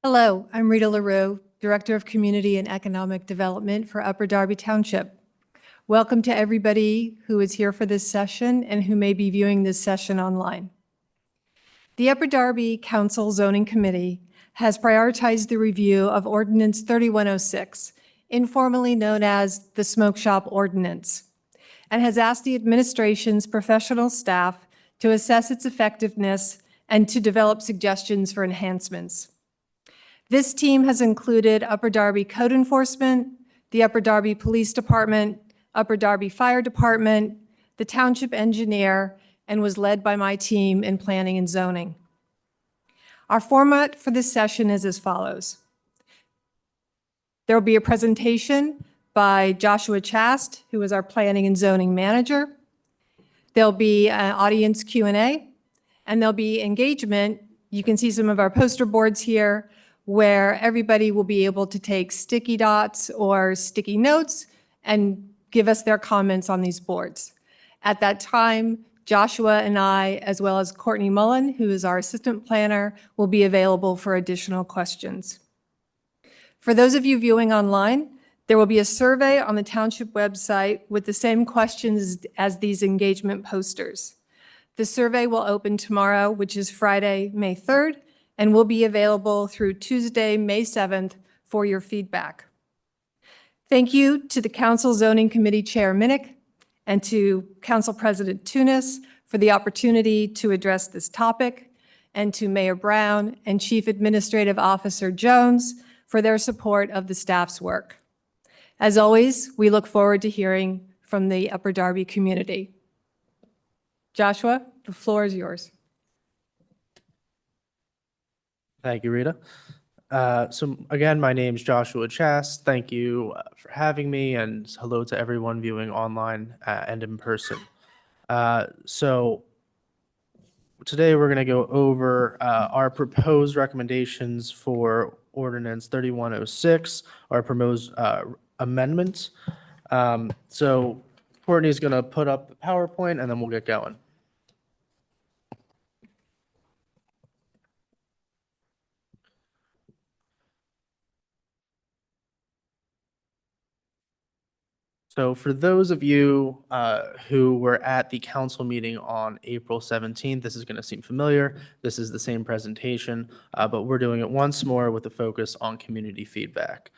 Hello, I'm Rita LaRue, Director of Community and Economic Development for Upper Darby Township. Welcome to everybody who is here for this session and who may be viewing this session online. The Upper Darby Council Zoning Committee has prioritized the review of Ordinance 3106, informally known as the Smoke Shop Ordinance, and has asked the administration's professional staff to assess its effectiveness and to develop suggestions for enhancements. This team has included Upper Darby Code Enforcement, the Upper Darby Police Department, Upper Darby Fire Department, the Township Engineer, and was led by my team in Planning and Zoning. Our format for this session is as follows. There will be a presentation by Joshua Chast, who is our Planning and Zoning Manager. There'll be an audience Q&A, and there'll be engagement. You can see some of our poster boards here, where everybody will be able to take sticky dots or sticky notes and give us their comments on these boards. At that time, Joshua and I, as well as Courtney Mullen, who is our assistant planner, will be available for additional questions. For those of you viewing online, there will be a survey on the township website with the same questions as these engagement posters. The survey will open tomorrow, which is Friday, May 3rd, and will be available through Tuesday, May 7th for your feedback. Thank you to the Council Zoning Committee Chair Minnick and to Council President Tunis for the opportunity to address this topic, and to Mayor Brown and Chief Administrative Officer Jones for their support of the staff's work. As always, we look forward to hearing from the Upper Darby community. Joshua, the floor is yours. Thank you, Rita. So again, my name is Joshua Chast. Thank you for having me, and hello to everyone viewing online and in person. So today we're going to go over our proposed recommendations for Ordinance 3106, our proposed amendments. So Courtney's going to put up the PowerPoint, and then we'll get going. So for those of you who were at the council meeting on April 17th, this is going to seem familiar. This is the same presentation, but we're doing it once more with a focus on community feedback.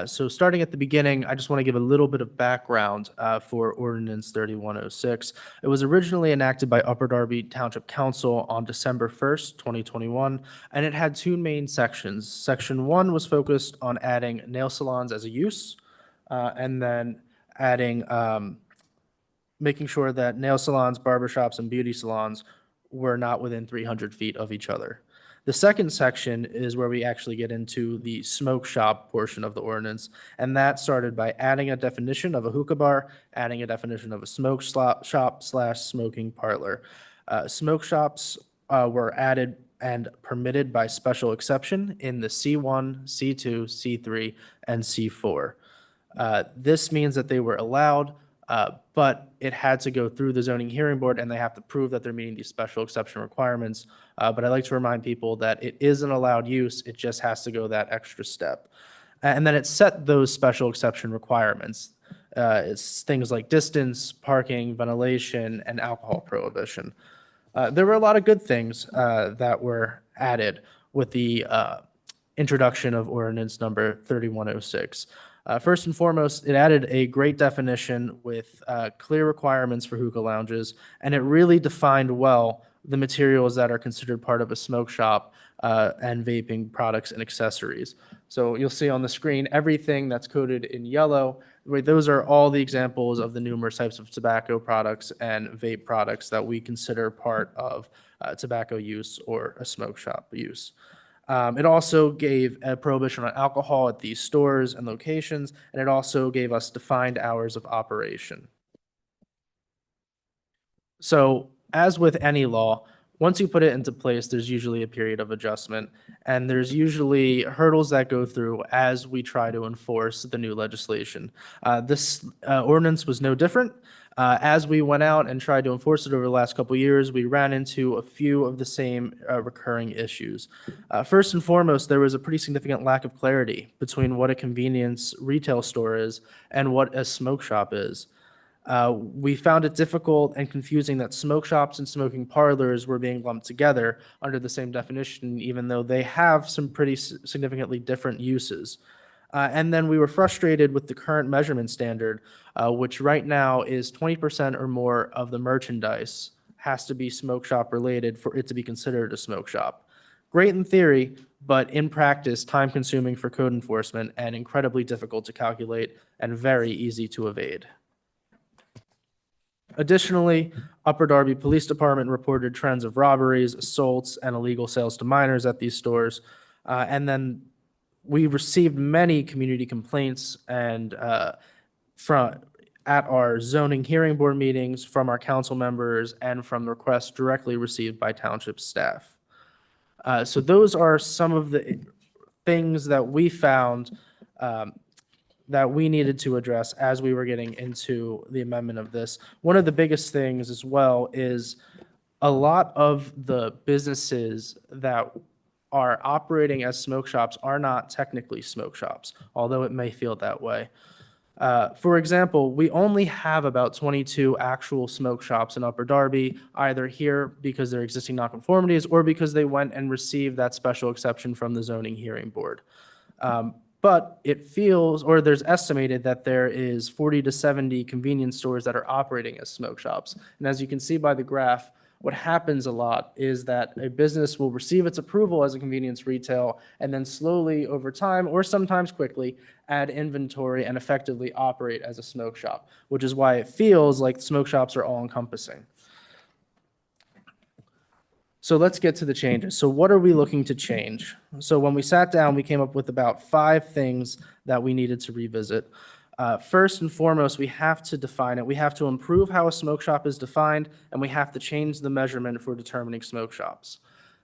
So starting at the beginning, I just want to give a little bit of background for Ordinance 3106. It was originally enacted by Upper Darby Township Council on December 1st, 2021, and it had two main sections. Section 1 was focused on adding nail salons as a use, and then adding, making sure that nail salons, barbershops, and beauty salons were not within 300 feet of each other. The second section is where we actually get into the smoke shop portion of the ordinance, and that started by adding a definition of a hookah bar, adding a definition of a smoke shop / smoking parlor. Smoke shops were added and permitted by special exception in the C1, C2, C3, and C4. This means that they were allowed, but it had to go through the zoning hearing board, and they have to prove that they're meeting these special exception requirements. But I like to remind people that it is an allowed use. It just has to go that extra step. And then it set those special exception requirements. It's things like distance, parking, ventilation, and alcohol prohibition. There were a lot of good things that were added with the introduction of ordinance number 3106. First and foremost, it added a great definition with clear requirements for hookah lounges, and it really defined well the materials that are considered part of a smoke shop and vaping products and accessories. So you'll see on the screen everything that's coded in yellow. Those are all the examples of the numerous types of tobacco products and vape products that we consider part of tobacco use or a smoke shop use. It also gave a prohibition on alcohol at these stores and locations, and it also gave us defined hours of operation. So, as with any law, Once you put it into place, there's usually a period of adjustment, and there's usually hurdles that go through as we try to enforce the new legislation. This ordinance was no different. As we went out and tried to enforce it over the last couple of years, we ran into a few of the same recurring issues. First and foremost, there was a pretty significant lack of clarity between what a convenience retail store is and what a smoke shop is. We found it difficult and confusing that smoke shops and smoking parlors were being lumped together under the same definition, even though they have some pretty significantly different uses. And then we were frustrated with the current measurement standard, which right now is 20% or more of the merchandise has to be smoke shop related for it to be considered a smoke shop. Great in theory, but in practice, time consuming for code enforcement and incredibly difficult to calculate and very easy to evade. Additionally, Upper Darby Police Department reported trends of robberies, assaults, and illegal sales to minors at these stores. And then we received many community complaints and at our zoning hearing board meetings from our council members and from requests directly received by township staff. So those are some of the things that we found that we needed to address as we were getting into the amendment of this. One of the biggest things as well is a lot of the businesses that are operating as smoke shops are not technically smoke shops, although it may feel that way. For example, we only have about 22 actual smoke shops in Upper Darby, either here because they're existing nonconformities or because they went and received that special exception from the zoning hearing board. But it feels, or there's estimated that there is 40 to 70 convenience stores that are operating as smoke shops. And as you can see by the graph, what happens a lot is that a business will receive its approval as a convenience retail and then slowly over time, or sometimes quickly, add inventory and effectively operate as a smoke shop, which is why it feels like smoke shops are all encompassing. So let's get to the changes. So what are we looking to change? So when we sat down, we came up with about 5 things that we needed to revisit. First and foremost, we have to define it. We have to improve how a smoke shop is defined, and we have to change the measurement for determining smoke shops.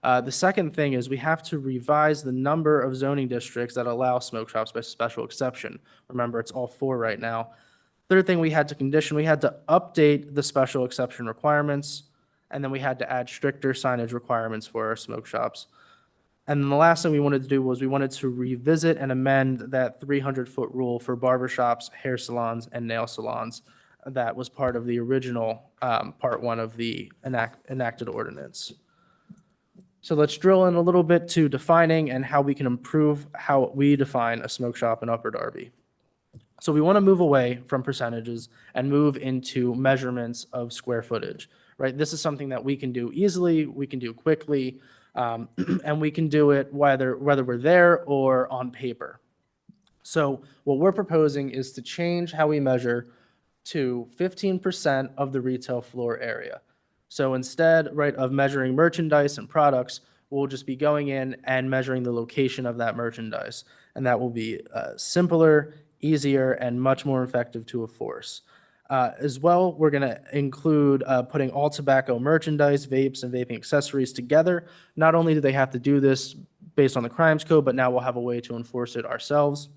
The second thing is we have to revise the number of zoning districts that allow smoke shops by special exception. Remember, it's all 4 right now. Third thing we had to condition, we had to update the special exception requirements, and then we had to add stricter signage requirements for our smoke shops. And then the last thing we wanted to do was we wanted to revisit and amend that 300-foot rule for barbershops, hair salons, and nail salons that was part of the original Part 1 of the enacted ordinance. So let's drill in a little bit to defining and how we can improve how we define a smoke shop in Upper Darby. So we want to move away from percentages and move into measurements of square footage, right? This is something that we can do easily, we can do quickly, and we can do it whether we're there or on paper. So what we're proposing is to change how we measure to 15% of the retail floor area. So instead, right, of measuring merchandise and products, we'll just be going in and measuring the location of that merchandise. And that will be simpler, easier, and much more effective to enforce. As well, we're going to include putting all tobacco merchandise, vapes, and vaping accessories together. Not only do they have to do this based on the crimes code, but now we'll have a way to enforce it ourselves.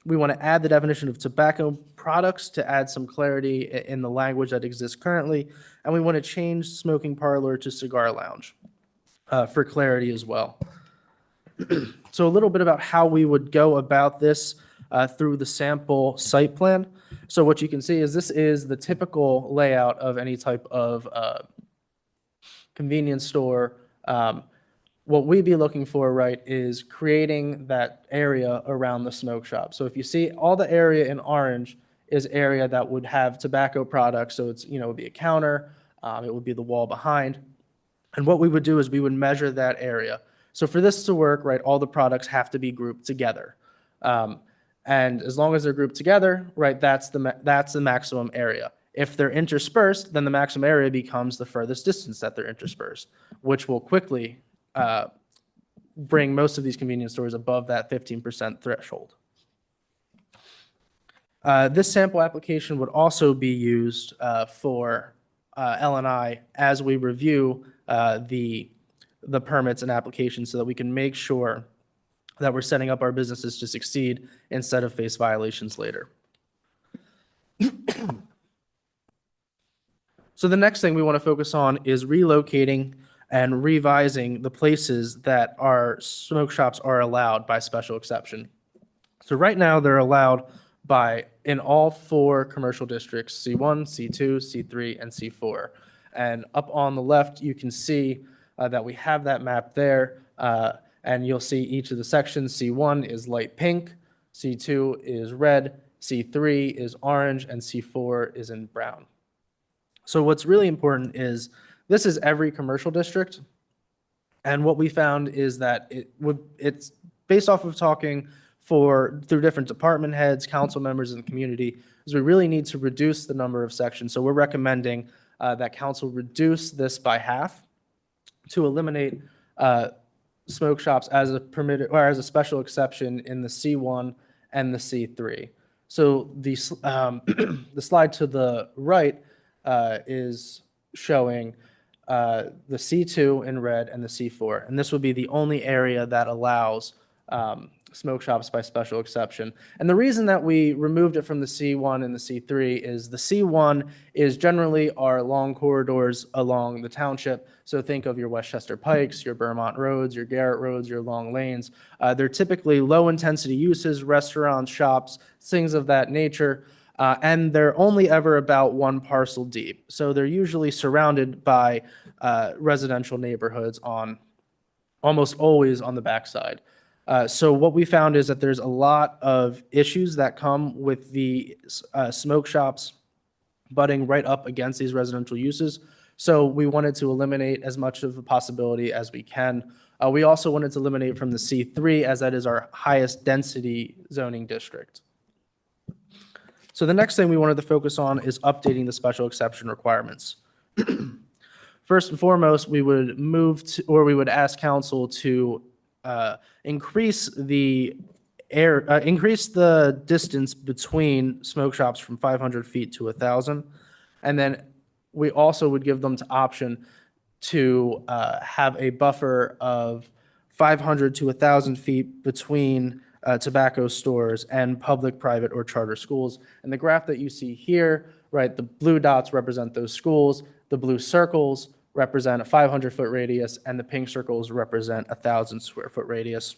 We want to add the definition of tobacco products to add some clarity in the language that exists currently. And we want to change smoking parlor to cigar lounge for clarity as well. So a little bit about how we would go about this through the sample site plan. So what you can see is this is the typical layout of any type of convenience store. What we'd be looking for, right, is creating that area around the smoke shop. So if you see all the area in orange is area that would have tobacco products. So it's, it would be a counter, it would be the wall behind. And what we would do is we would measure that area. So for this to work, right, all the products have to be grouped together. And as long as they're grouped together, right, that's the maximum area. If they're interspersed, then the maximum area becomes the furthest distance that they're interspersed, which will quickly bring most of these convenience stores above that 15% threshold. This sample application would also be used for L&I as we review the permits and applications so that we can make sure that we're setting up our businesses to succeed instead of face violations later. So the next thing we want to focus on is relocating and revising the places that our smoke shops are allowed by special exception. So right now, they're allowed in all 4 commercial districts, C1, C2, C3, and C4. And up on the left, you can see that we have that map there, and you'll see each of the sections. C1 is light pink, C2 is red, C3 is orange, and C4 is in brown. So what's really important is this is every commercial district, and what we found is that it's based off of talking through different department heads, council members in the community, is we really need to reduce the number of sections. So we're recommending that council reduce this by half to eliminate smoke shops as a permitted or as a special exception in the C1 and the C3. So the slide to the right is showing the C2 in red and the C4, and this would be the only area that allows smoke shops by special exception. And the reason that we removed it from the C1 and the C3 is the C1 is generally our long corridors along the township. So think of your Westchester Pikes, your Vermont Roads, your Garrett Roads, your long lanes. They're typically low intensity uses, restaurants, shops, things of that nature. And they're only ever about 1 parcel deep. So they're usually surrounded by residential neighborhoods almost always on the backside. So what we found is that there's a lot of issues that come with the smoke shops butting right up against these residential uses. So we wanted to eliminate as much of a possibility as we can. We also wanted to eliminate from the C3 as that is our highest density zoning district. So the next thing we wanted to focus on is updating the special exception requirements. First and foremost, we would ask council to increase the distance between smoke shops from 500 feet to 1,000. And then we also would give them the option to have a buffer of 500 to 1,000 feet between tobacco stores and public, private, or charter schools. And the graph that you see here, right, the blue dots represent those schools, the blue circles represent a 500-foot radius, and the pink circles represent a 1,000-square-foot radius.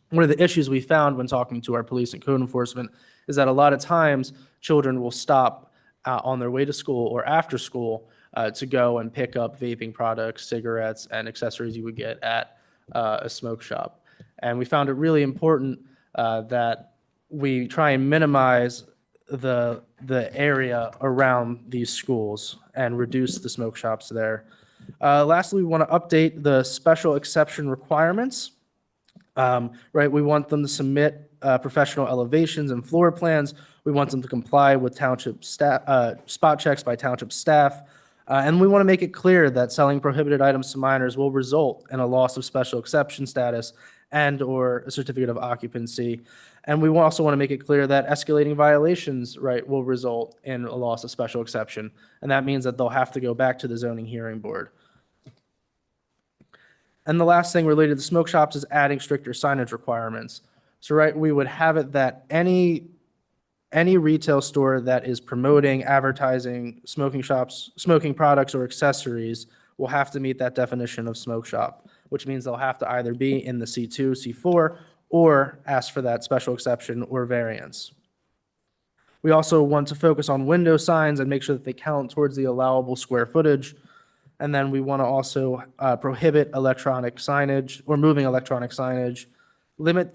One of the issues we found when talking to our police and code enforcement is that a lot of times children will stop on their way to school or after school to go and pick up vaping products, cigarettes, and accessories you would get at a smoke shop. And we found it really important that we try and minimize the area around these schools and reduce the smoke shops there. Lastly, we want to update the special exception requirements. Right, we want them to submit professional elevations and floor plans. We want them to comply with township staff, spot checks by township staff. And we want to make it clear that selling prohibited items to minors will result in a loss of special exception status and/or a certificate of occupancy. And we also want to make it clear that escalating violations, right, will result in a loss of special exception. And that means that they'll have to go back to the zoning hearing board. And the last thing related to smoke shops is adding stricter signage requirements. So, right, we would have it that any retail store that is promoting, advertising smoking shops, smoking products or accessories will have to meet that definition of smoke shop, which means they'll have to either be in the C2, C4, or ask for that special exception or variance. We also want to focus on window signs and make sure that they count towards the allowable square footage. And then we want to also prohibit electronic signage or moving electronic signage, limit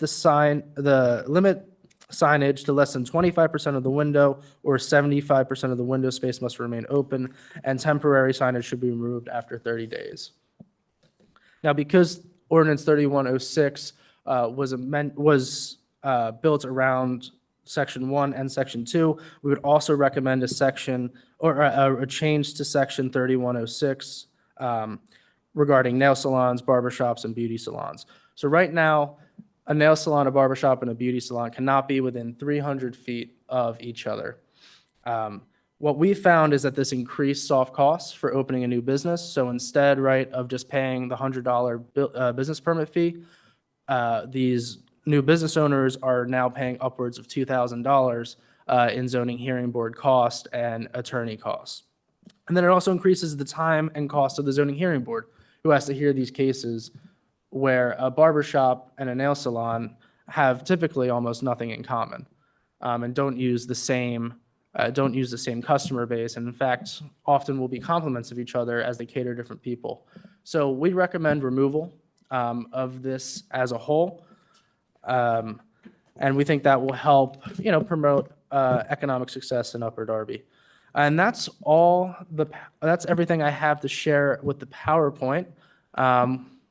signage to less than 25% of the window or 75% of the window space must remain open, and temporary signage should be removed after 30 days. Now, because Ordinance 3106 was built around Section 1 and Section 2, we would also recommend a section or a change to Section 3106 regarding nail salons, barbershops, and beauty salons. So right now, a nail salon, a barbershop, and a beauty salon cannot be within 300 feet of each other. What we found is that this increased soft costs for opening a new business. So instead, right, of just paying the $100 business permit fee, these new business owners are now paying upwards of $2,000 in zoning hearing board cost and attorney costs. And then it also increases the time and cost of the zoning hearing board, who has to hear these cases where a barber shop and a nail salon have typically almost nothing in common, and don't use the same customer base, and in fact, often will be complements of each other as they cater different people. So we recommend removal of this as a whole, and we think that will help, promote economic success in Upper Darby. And that's everything I have to share with the PowerPoint.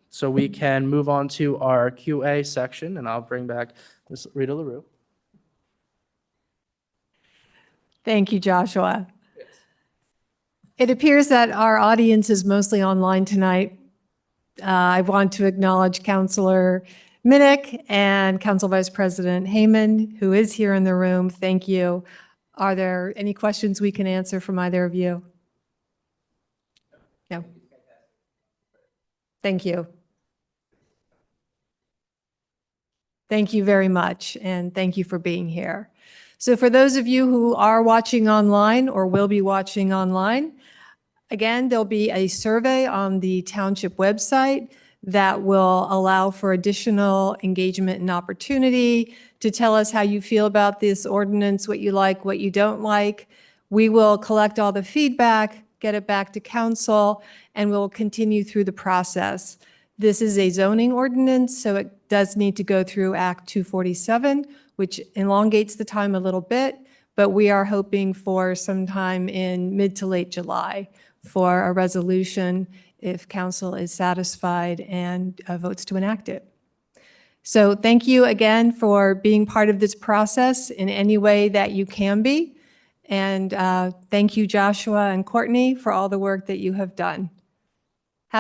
So we can move on to our QA section, and I'll bring back Ms. Rita LaRue. Thank you, Joshua. It appears that our audience is mostly online tonight. I want to acknowledge Councilor Minnick and Council Vice President Heyman, who is here in the room. Thank you. Are there any questions we can answer from either of you? No. Thank you. Thank you very much, and thank you for being here. So for those of you who are watching online or will be watching online, again, there'll be a survey on the township website that will allow for additional engagement and opportunity to tell us how you feel about this ordinance, what you like, what you don't like. We will collect all the feedback, get it back to council, and we'll continue through the process. This is a zoning ordinance, so it does need to go through Act 247, which elongates the time a little bit, but we are hoping for sometime in mid to late July for a resolution if council is satisfied and votes to enact it. So thank you again for being part of this process in any way that you can be. And thank you, Joshua and Courtney, for all the work that you have done.